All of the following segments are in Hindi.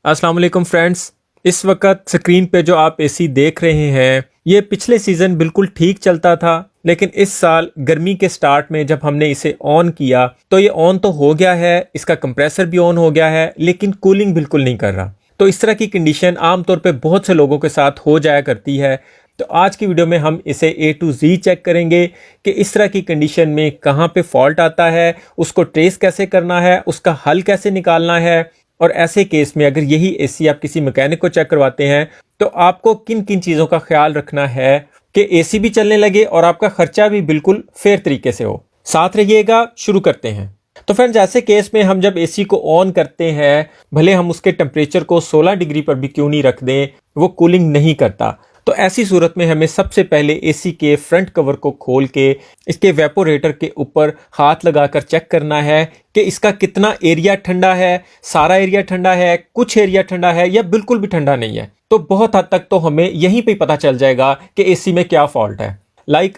अस्सलाम वालेकुम फ्रेंड्स। इस वक्त स्क्रीन पे जो आप एसी देख रहे हैं ये पिछले सीज़न बिल्कुल ठीक चलता था, लेकिन इस साल गर्मी के स्टार्ट में जब हमने इसे ऑन किया तो ये ऑन तो हो गया है, इसका कंप्रेसर भी ऑन हो गया है, लेकिन कूलिंग बिल्कुल नहीं कर रहा। तो इस तरह की कंडीशन आमतौर पे बहुत से लोगों के साथ हो जाया करती है। तो आज की वीडियो में हम इसे A to Z चेक करेंगे कि इस तरह की कंडीशन में कहाँ पे फॉल्ट आता है, उसको ट्रेस कैसे करना है, उसका हल कैसे निकालना है, और ऐसे केस में अगर यही एसी आप किसी मैकेनिक को चेक करवाते हैं तो आपको किन किन चीज़ों का ख्याल रखना है कि एसी भी चलने लगे और आपका खर्चा भी बिल्कुल फेयर तरीके से हो। साथ रहिएगा, शुरू करते हैं। तो फ्रेंड्स, ऐसे केस में हम जब एसी को ऑन करते हैं, भले हम उसके टेम्परेचर को 16 डिग्री पर भी क्यों नहीं रख दें, वो कूलिंग नहीं करता। तो ऐसी सूरत में हमें सबसे पहले एसी के फ्रंट कवर को खोल के इसके वेपोरेटर के ऊपर हाथ लगाकर चेक करना है कि इसका कितना एरिया ठंडा है, सारा एरिया ठंडा है, कुछ एरिया ठंडा है या बिल्कुल भी ठंडा नहीं है। तो बहुत हद तक तो हमें यहीं पे पता चल जाएगा कि एसी में क्या फॉल्ट है।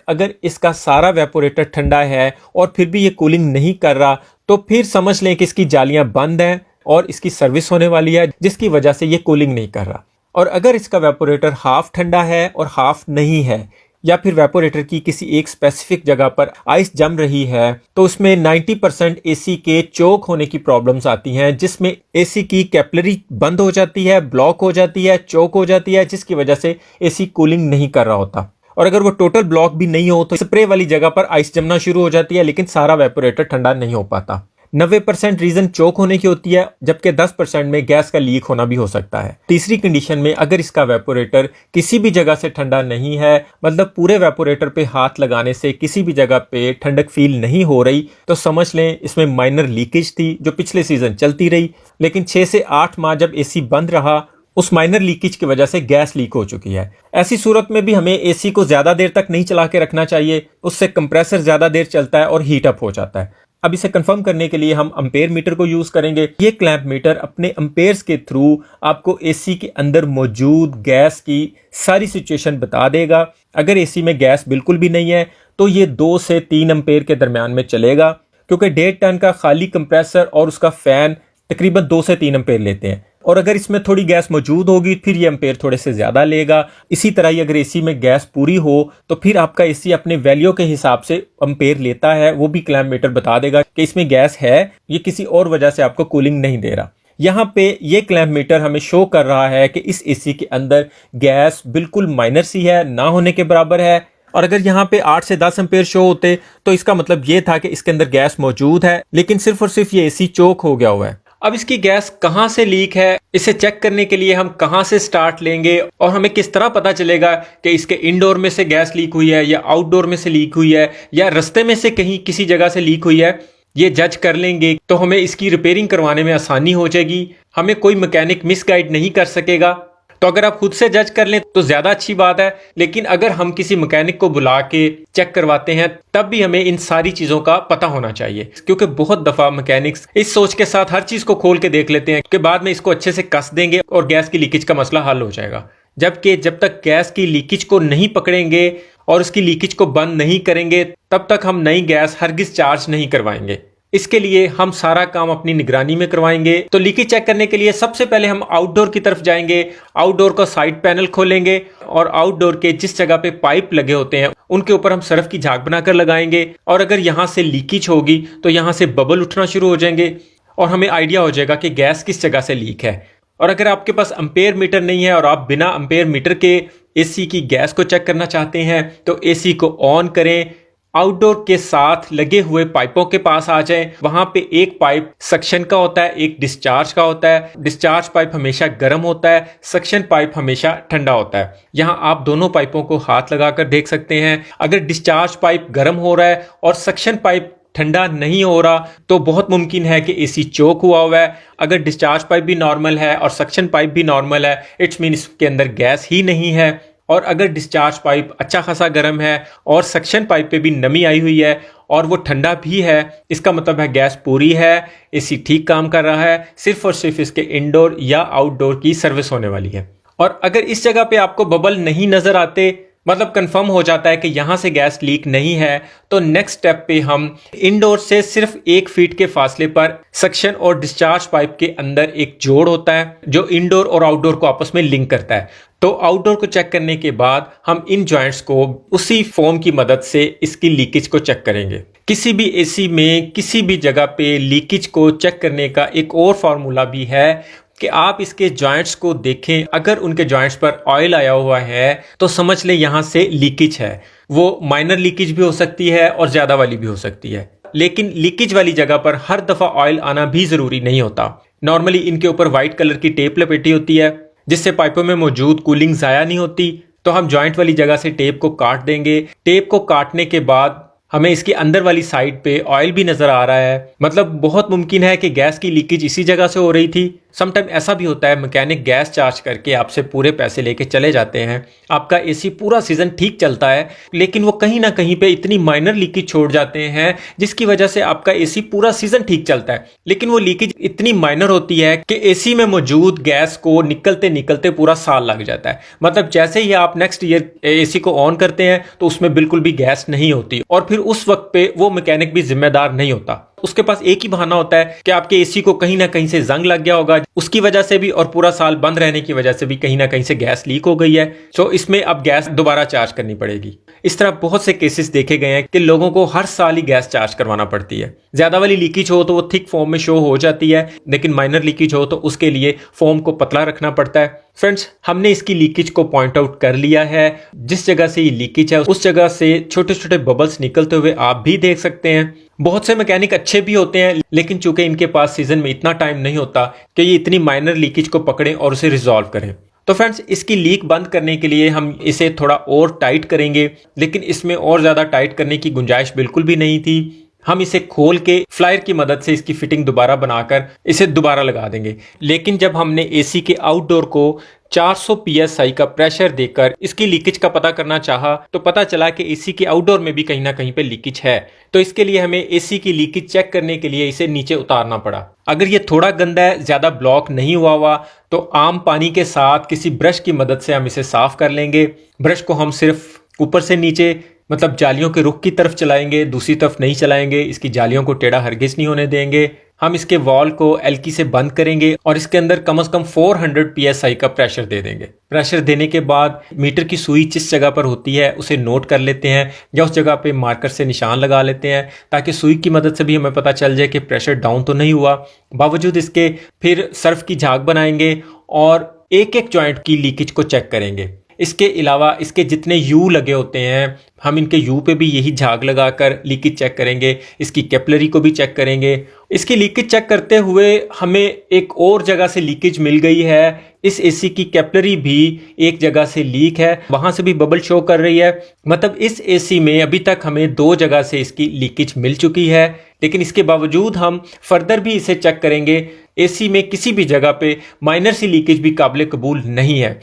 अगर इसका सारा वेपोरेटर ठंडा है और फिर भी ये कूलिंग नहीं कर रहा, तो फिर समझ लें कि इसकी जालियां बंद हैं और इसकी सर्विस होने वाली है, जिसकी वजह से ये कूलिंग नहीं कर रहा। और अगर इसका वेपोरेटर हाफ ठंडा है और हाफ नहीं है, या फिर वेपोरेटर की किसी एक स्पेसिफिक जगह पर आइस जम रही है, तो उसमें 90% एसी के चोक होने की प्रॉब्लम्स आती हैं, जिसमें एसी की कैपिलरी बंद हो जाती है, ब्लॉक हो जाती है, चोक हो जाती है, जिसकी वजह से एसी कूलिंग नहीं कर रहा होता। और अगर वो टोटल ब्लॉक भी नहीं हो तो स्प्रे वाली जगह पर आइस जमना शुरू हो जाती है, लेकिन सारा वेपोरेटर ठंडा नहीं हो पाता। 90% रीजन चोक होने की होती है, जबकि 10% में गैस का लीक होना भी हो सकता है। तीसरी कंडीशन में अगर इसका वेपोरेटर किसी भी जगह से ठंडा नहीं है, मतलब पूरे वेपोरेटर पे हाथ लगाने से किसी भी जगह पे ठंडक फील नहीं हो रही, तो समझ लें इसमें माइनर लीकेज थी जो पिछले सीजन चलती रही, लेकिन 6 से 8 माह जब एसी बंद रहा, उस माइनर लीकेज की वजह से गैस लीक हो चुकी है। ऐसी सूरत में भी हमें एसी को ज्यादा देर तक नहीं चला के रखना चाहिए, उससे कंप्रेसर ज्यादा देर चलता है और हीट अप हो जाता है। अब इसे कंफर्म करने के लिए हम अम्पेयर मीटर को यूज करेंगे। ये क्लैंप मीटर अपने अम्पेयर्स के थ्रू आपको एसी के अंदर मौजूद गैस की सारी सिचुएशन बता देगा। अगर एसी में गैस बिल्कुल भी नहीं है तो ये 2 से 3 अम्पेयर के दरमियान में चलेगा, क्योंकि 1.5 टन का खाली कंप्रेसर और उसका फैन तकरीबन 2 से 3 अम्पेयर लेते हैं। और अगर इसमें थोड़ी गैस मौजूद होगी फिर ये अम्पेयर थोड़े से ज़्यादा लेगा। इसी तरह ही अगर एसी में गैस पूरी हो तो फिर आपका एसी अपने वैल्यू के हिसाब से अम्पेयर लेता है, वो भी क्लैंप मीटर बता देगा कि इसमें गैस है, ये किसी और वजह से आपको कूलिंग नहीं दे रहा। यहाँ पे ये क्लैंप मीटर हमें शो कर रहा है कि इस एसी के अंदर गैस बिल्कुल माइनर सी है, ना होने के बराबर है। और अगर यहाँ पे 8 से 10 एम्पेयर शो होते तो इसका मतलब ये था कि इसके अंदर गैस मौजूद है, लेकिन सिर्फ और सिर्फ ये एसी चोक हो गया हुआ है। अब इसकी गैस कहां से लीक है, इसे चेक करने के लिए हम कहां से स्टार्ट लेंगे और हमें किस तरह पता चलेगा कि इसके इनडोर में से गैस लीक हुई है या आउटडोर में से लीक हुई है या रास्ते में से कहीं किसी जगह से लीक हुई है, ये जज कर लेंगे तो हमें इसकी रिपेयरिंग करवाने में आसानी हो जाएगी। हमें कोई मैकेनिक मिसगाइड नहीं कर सकेगा। तो अगर आप खुद से जज कर लें तो ज्यादा अच्छी बात है, लेकिन अगर हम किसी मैकेनिक को बुला के चेक करवाते हैं तब भी हमें इन सारी चीजों का पता होना चाहिए, क्योंकि बहुत दफा मैकेनिक्स इस सोच के साथ हर चीज को खोल के देख लेते हैं कि बाद में इसको अच्छे से कस देंगे और गैस की लीकेज का मसला हल हो जाएगा। जबकि जब तक गैस की लीकेज को नहीं पकड़ेंगे और उसकी लीकेज को बंद नहीं करेंगे, तब तक हम नई गैस हरगिज चार्ज नहीं करवाएंगे। इसके लिए हम सारा काम अपनी निगरानी में करवाएंगे। तो लीकेज चेक करने के लिए सबसे पहले हम आउटडोर की तरफ जाएंगे। आउटडोर का साइड पैनल खोलेंगे और आउटडोर के जिस जगह पे पाइप लगे होते हैं उनके ऊपर हम सर्फ की झाग बनाकर लगाएंगे। और अगर यहाँ से लीकेज होगी तो यहाँ से बबल उठना शुरू हो जाएंगे और हमें आइडिया हो जाएगा कि गैस किस जगह से लीक है। और अगर आपके पास अम्पेयर मीटर नहीं है और आप बिना अम्पेयर मीटर के एसी की गैस को चेक करना चाहते हैं, तो एसी को ऑन करें, आउटडोर के साथ लगे हुए पाइपों के पास आ जाएं। वहां पे एक पाइप सक्शन का होता है, एक डिस्चार्ज का होता है। डिस्चार्ज पाइप हमेशा गर्म होता है, सक्शन पाइप हमेशा ठंडा होता है। यहाँ आप दोनों पाइपों को हाथ लगाकर देख सकते हैं। अगर डिस्चार्ज पाइप गर्म हो रहा है और सक्शन पाइप ठंडा नहीं हो रहा तो बहुत मुमकिन है कि एसी चोक हुआ हुआ है। अगर डिस्चार्ज पाइप भी नॉर्मल है और सक्शन पाइप भी नॉर्मल है, इट्स मीन इसके अंदर गैस ही नहीं है। और अगर डिस्चार्ज पाइप अच्छा खासा गर्म है और सक्शन पाइप पे भी नमी आई हुई है और वो ठंडा भी है, इसका मतलब है गैस पूरी है, एसी ठीक काम कर रहा है, सिर्फ और सिर्फ इसके इंडोर या आउटडोर की सर्विस होने वाली है। और अगर इस जगह पे आपको बबल नहीं नजर आते मतलब कंफर्म हो जाता है कि यहाँ से गैस लीक नहीं है, तो नेक्स्ट स्टेप पे हम इंडोर से सिर्फ 1 फीट के फासले पर सक्शन और डिस्चार्ज पाइप के अंदर एक जोड़ होता है जो इंडोर और आउटडोर को आपस में लिंक करता है। तो आउटडोर को चेक करने के बाद हम इन जॉइंट्स को उसी फोम की मदद से इसकी लीकेज को चेक करेंगे। किसी भी एसी में किसी भी जगह पे लीकेज को चेक करने का एक और फार्मूला भी है कि आप इसके जॉइंट्स को देखें, अगर उनके जॉइंट्स पर ऑयल आया हुआ है तो समझ लें यहाँ से लीकेज है। वो माइनर लीकेज भी हो सकती है और ज़्यादा वाली भी हो सकती है, लेकिन लीकेज वाली जगह पर हर दफ़ा ऑयल आना भी ज़रूरी नहीं होता। नॉर्मली इनके ऊपर वाइट कलर की टेप लपेटी होती है जिससे पाइपों में मौजूद कूलिंग ज़ाया नहीं होती। तो हम जॉइंट वाली जगह से टेप को काट देंगे। टेप को काटने के बाद हमें इसकी अंदर वाली साइड पे ऑयल भी नजर आ रहा है, मतलब बहुत मुमकिन है कि गैस की लीकेज इसी जगह से हो रही थी। समटाइम ऐसा भी होता है मैकेनिक गैस चार्ज करके आपसे पूरे पैसे लेके चले जाते हैं, आपका एसी पूरा सीजन ठीक चलता है, लेकिन वो कहीं ना कहीं पे इतनी माइनर लीकेज छोड़ जाते हैं जिसकी वजह से आपका एसी पूरा सीजन ठीक चलता है, लेकिन वो लीकेज इतनी माइनर होती है कि एसी में मौजूद गैस को निकलते निकलते पूरा साल लग जाता है। मतलब जैसे ही आप नेक्स्ट ईयर एसी को ऑन करते हैं तो उसमें बिल्कुल भी गैस नहीं होती, और फिर उस वक्त पे वो मैकेनिक भी जिम्मेदार नहीं होता। उसके पास एक ही बहाना होता है कि आपके एसी को कहीं ना कहीं से जंग लग गया होगा, उसकी वजह से भी और पूरा साल बंद रहने की वजह से भी कहीं ना कहीं से गैस लीक हो गई है, तो इसमें अब गैस दोबारा चार्ज करनी पड़ेगी। इस तरह बहुत से केसेस देखे गए हैं कि लोगों को हर साल ही गैस चार्ज करवाना पड़ती है। ज्यादा वाली लीकेज हो तो वो थिक फॉर्म में शो हो जाती है, लेकिन माइनर लीकेज हो तो उसके लिए फॉर्म को पतला रखना पड़ता है। फ्रेंड्स, हमने इसकी लीकेज को पॉइंट आउट कर लिया है। जिस जगह से ये लीकेज है उस जगह से छोटे छोटे बबल्स निकलते हुए आप भी देख सकते हैं। बहुत से मैकेनिक अच्छे भी होते हैं, लेकिन चूंकि इनके पास सीजन में इतना टाइम नहीं होता कि ये इतनी माइनर लीकेज को पकड़ें और उसे रिजॉल्व करें। तो फ्रेंड्स, इसकी लीक बंद करने के लिए हम इसे थोड़ा और टाइट करेंगे, लेकिन इसमें और ज़्यादा टाइट करने की गुंजाइश बिल्कुल भी नहीं थी। हम इसे खोल के फ्लायर की मदद से इसकी फिटिंग दोबारा बनाकर इसे दोबारा लगा देंगे। लेकिन जब हमने एसी के आउटडोर को 400 psi का प्रेशर देकर इसकी लीकेज का पता करना चाहा तो पता चला कि एसी के आउटडोर में भी कहीं ना कहीं पे लीकेज है। तो इसके लिए हमें एसी की लीकेज चेक करने के लिए इसे नीचे उतारना पड़ा। अगर ये थोड़ा गंदा है, ज्यादा ब्लॉक नहीं हुआ तो आम पानी के साथ किसी ब्रश की मदद से हम इसे साफ कर लेंगे। ब्रश को हम सिर्फ ऊपर से नीचे मतलब जालियों के रुख की तरफ चलाएंगे, दूसरी तरफ नहीं चलाएंगे। इसकी जालियों को टेढ़ा हरगिज नहीं होने देंगे। हम इसके वॉल को एल्की से बंद करेंगे और इसके अंदर कम से कम 400 psi का प्रेशर दे देंगे। प्रेशर देने के बाद मीटर की सुई जिस जगह पर होती है उसे नोट कर लेते हैं या उस जगह पे मार्कर से निशान लगा लेते हैं, ताकि सुई की मदद से भी हमें पता चल जाए कि प्रेशर डाउन तो नहीं हुआ। बावजूद इसके फिर सर्फ की झाग बनाएंगे और एक एक जॉइंट की लीकेज को चेक करेंगे। इसके अलावा इसके जितने यू लगे होते हैं हम इनके यू पे भी यही झाग लगाकर लीकेज चेक करेंगे। इसकी कैपिलरी को भी चेक करेंगे। इसकी लीकेज चेक करते हुए हमें एक और जगह से लीकेज मिल गई है। इस एसी की कैपिलरी भी एक जगह से लीक है, वहां से भी बबल शो कर रही है। मतलब इस एसी में अभी तक हमें 2 जगह से इसकी लीकेज मिल चुकी है, लेकिन इसके बावजूद हम फर्दर भी इसे चेक करेंगे। एसी में किसी भी जगह पे माइनर सी लीकेज भी काबिल कबूल नहीं है।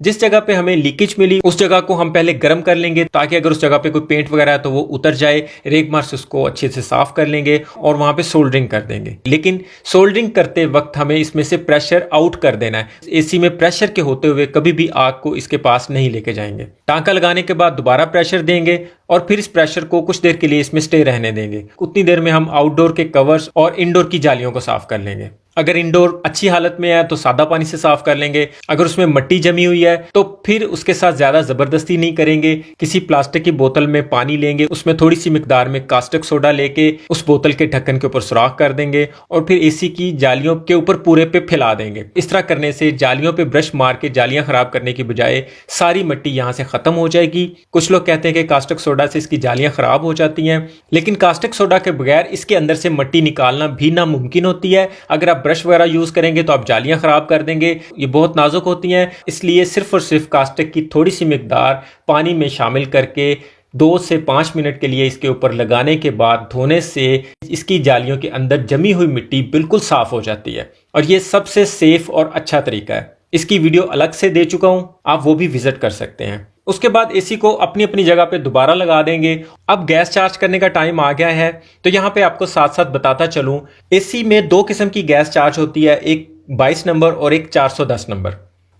जिस जगह पे हमें लीकेज मिली उस जगह को हम पहले गर्म कर लेंगे, ताकि अगर उस जगह पे कोई पेंट वगैरह है तो वो उतर जाए। रेग मार से उसको अच्छे से साफ कर लेंगे और वहां पे सोल्डरिंग कर देंगे। लेकिन सोल्डरिंग करते वक्त हमें इसमें से प्रेशर आउट कर देना है। एसी में प्रेशर के होते हुए कभी भी आग को इसके पास नहीं लेके जाएंगे। टांका लगाने के बाद दोबारा प्रेशर देंगे और फिर इस प्रेशर को कुछ देर के लिए इसमें स्टे रहने देंगे। उतनी देर में हम आउटडोर के कवर्स और इंडोर की जालियों को साफ कर लेंगे। अगर इंडोर अच्छी हालत में है तो सादा पानी से साफ कर लेंगे। अगर उसमें मिट्टी जमी हुई है तो फिर उसके साथ ज्यादा जबरदस्ती नहीं करेंगे। किसी प्लास्टिक की बोतल में पानी लेंगे, उसमें थोड़ी सी मिकदार में कास्टिक सोडा लेके उस बोतल के ढक्कन के ऊपर सुराख कर देंगे और फिर एसी की जालियों के ऊपर पूरे पे फैला देंगे। इस तरह करने से जालियों पे ब्रश मार के जालियां खराब करने की बजाय सारी मिट्टी यहाँ से खत्म हो जाएगी। कुछ लोग कहते हैं कि कास्टिक सोडा से इसकी जालियां खराब हो जाती हैं, लेकिन कास्टिक सोडा के बगैर इसके अंदर से मिट्टी निकालना भी नामुमकिन होती है। अगर आप ब्रश वगैरह यूज करेंगे तो आप जालियां खराब कर देंगे। ये बहुत नाजुक होती हैं, इसलिए सिर्फ और सिर्फ कास्टिक की थोड़ी सी मिकदार पानी में शामिल करके 2 से 5 मिनट के लिए इसके ऊपर लगाने के बाद धोने से इसकी जालियों के अंदर जमी हुई मिट्टी बिल्कुल साफ हो जाती है और ये सबसे सेफ और अच्छा तरीका है। इसकी वीडियो अलग से दे चुका हूं, आप वो भी विजिट कर सकते हैं। उसके बाद एसी को अपनी अपनी जगह पे दोबारा लगा देंगे। अब गैस चार्ज करने का टाइम आ गया है, तो यहाँ पे आपको साथ साथ बताता चलूं, एसी में 2 किस्म की गैस चार्ज होती है, एक 22 नंबर और एक 410 नंबर।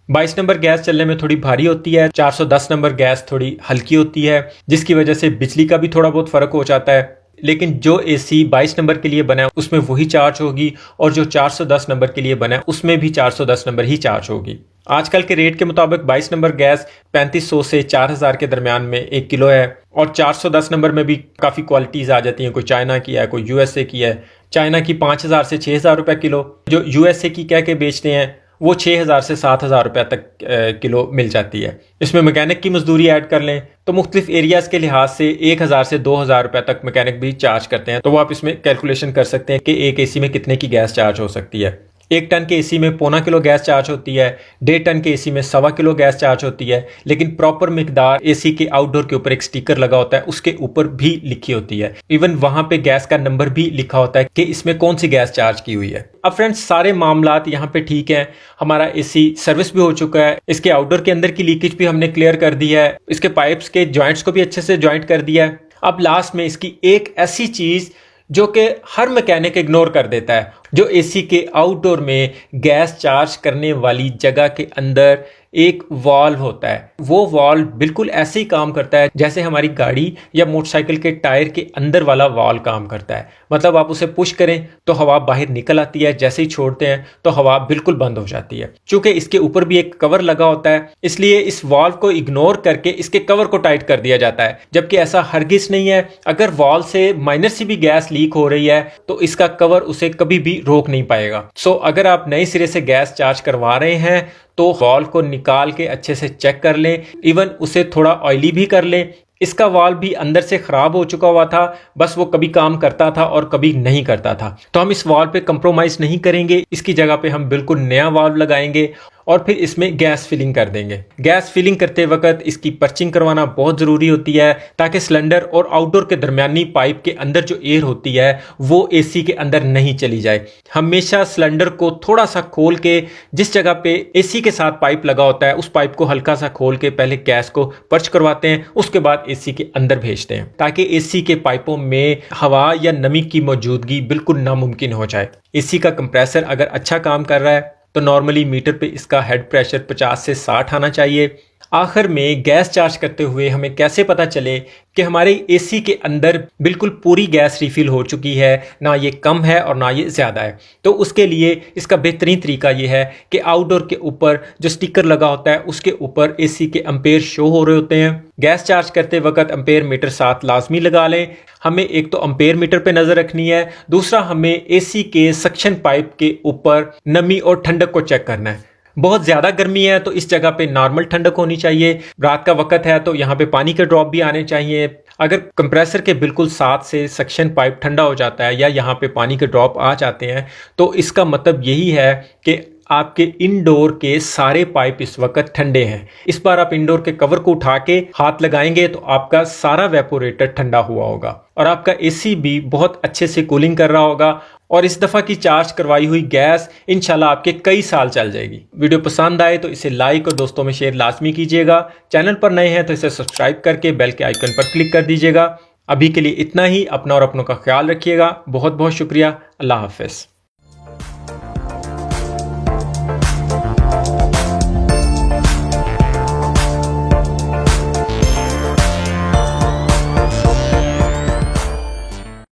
22 नंबर गैस चलने में थोड़ी भारी होती है, 410 नंबर गैस थोड़ी हल्की होती है, जिसकी वजह से बिजली का भी थोड़ा बहुत फर्क हो जाता है। लेकिन जो एसी 22 नंबर के लिए बना है उसमें वही चार्ज होगी, और जो 410 नंबर के लिए बना है उसमें भी 410 नंबर ही चार्ज होगी। आजकल के रेट के मुताबिक 22 नंबर गैस 3500 से 4000 के दरमियान में 1 किलो है, और 410 नंबर में भी काफ़ी क्वालिटीज़ आ जाती हैं। कोई चाइना की है, कोई यूएसए की है। चाइना की 5000 से 6000 रुपये किलो, जो यूएसए की कह के बेचते हैं वो 6000 से 7000 रुपये तक किलो मिल जाती है। इसमें मैकेनिक की मजदूरी ऐड कर लें तो मुख्तलिफ एरियाज़ के लिहाज से 1000 से 2000 रुपये तक मैकेनिक भी चार्ज करते हैं। तो वो आप इसमें कैलकुलेशन कर सकते हैं कि एक एसी में कितने की गैस चार्ज हो सकती है। 1 टन के एसी में 0.25 किलो गैस चार्ज होती है, 1.5 टन के एसी में 1.25 किलो गैस चार्ज होती है। लेकिन प्रॉपर मिकदार एसी के आउटडोर के ऊपर एक स्टिकर लगा होता है, उसके ऊपर भी लिखी होती है। इवन वहां पे गैस का नंबर भी लिखा होता है कि इसमें कौन सी गैस चार्ज की हुई है। अब फ्रेंड्स, सारे मामलात यहाँ पे ठीक हैं। हमारा एसी सर्विस भी हो चुका है, इसके आउटडोर के अंदर की लीकेज भी हमने क्लियर कर दी है, इसके पाइप्स के जॉइंट्स को भी अच्छे से जॉइंट कर दिया है। अब लास्ट में इसकी एक ऐसी चीज जो कि हर मैकेनिक इग्नोर कर देता है, जो एसी के आउटडोर में गैस चार्ज करने वाली जगह के अंदर एक वाल्व होता है। वो वाल्व बिल्कुल ऐसे ही काम करता है जैसे हमारी गाड़ी या मोटरसाइकिल के टायर के अंदर वाला वाल्व काम करता है। मतलब आप उसे पुश करें तो हवा बाहर निकल आती है, जैसे ही छोड़ते हैं तो हवा बिल्कुल बंद हो जाती है। चूंकि इसके ऊपर भी एक कवर लगा होता है, इसलिए इस वाल्व को इग्नोर करके इसके कवर को टाइट कर दिया जाता है, जबकि ऐसा हरगिज नहीं है। अगर वाल्व से माइनर सी भी गैस लीक हो रही है तो इसका कवर उसे कभी भी रोक नहीं पाएगा। सो अगर आप नए सिरे से गैस चार्ज करवा रहे हैं तो वाल्व को निकाल के अच्छे से चेक कर लें, इवन उसे थोड़ा ऑयली भी कर लें। इसका वाल्व भी अंदर से खराब हो चुका हुआ था, बस वो कभी काम करता था और कभी नहीं करता था। तो हम इस वाल्व पे कंप्रोमाइज नहीं करेंगे, इसकी जगह पे हम बिल्कुल नया वाल्व लगाएंगे और फिर इसमें गैस फिलिंग कर देंगे। गैस फिलिंग करते वक्त इसकी पर्चिंग करवाना बहुत ज़रूरी होती है, ताकि सिलेंडर और आउटडोर के दरमियानी पाइप के अंदर जो एयर होती है वो एसी के अंदर नहीं चली जाए। हमेशा सिलेंडर को थोड़ा सा खोल के, जिस जगह पे एसी के साथ पाइप लगा होता है उस पाइप को हल्का सा खोल के पहले गैस को पर्च करवाते हैं, उसके बाद एसी के अंदर भेजते हैं, ताकि एसी के पाइपों में हवा या नमी की मौजूदगी बिल्कुल नामुमकिन हो जाए। एसी का कंप्रेसर अगर अच्छा काम कर रहा है तो नॉर्मली मीटर पे इसका हेड प्रेशर 50 से 60 आना चाहिए। आखिर में गैस चार्ज करते हुए हमें कैसे पता चले कि हमारे एसी के अंदर बिल्कुल पूरी गैस रिफिल हो चुकी है, ना ये कम है और ना ये ज़्यादा है? तो उसके लिए इसका बेहतरीन तरीका ये है कि आउटडोर के ऊपर जो स्टिकर लगा होता है उसके ऊपर एसी के एम्पेयर शो हो रहे होते हैं। गैस चार्ज करते वक्त एम्पेयर मीटर साथ लाजमी लगा लें। हमें एक तो एम्पेयर मीटर पे नज़र रखनी है, दूसरा हमें एसी के सक्शन पाइप के ऊपर नमी और ठंडक को चेक करना है। बहुत ज़्यादा गर्मी है तो इस जगह पे नॉर्मल ठंडक होनी चाहिए। रात का वक्त है तो यहाँ पे पानी के ड्रॉप भी आने चाहिए। अगर कंप्रेसर के बिल्कुल साथ से सक्शन पाइप ठंडा हो जाता है या यहाँ पे पानी के ड्रॉप आ जाते हैं तो इसका मतलब यही है कि आपके इंडोर के सारे पाइप इस वक्त ठंडे हैं। इस बार आप इंडोर के कवर को उठा के हाथ लगाएंगे तो आपका सारा वेपोरेटर ठंडा हुआ होगा और आपका एसी भी बहुत अच्छे से कूलिंग कर रहा होगा। और इस दफ़ा की चार्ज करवाई हुई गैस इंशाल्लाह आपके कई साल चल जाएगी। वीडियो पसंद आए तो इसे लाइक और दोस्तों में शेयर लाजमी कीजिएगा। चैनल पर नए हैं तो इसे सब्सक्राइब करके बेल के आइकन पर क्लिक कर दीजिएगा। अभी के लिए इतना ही। अपना और अपनों का ख्याल रखिएगा। बहुत बहुत शुक्रिया। अल्लाह हाफिज़।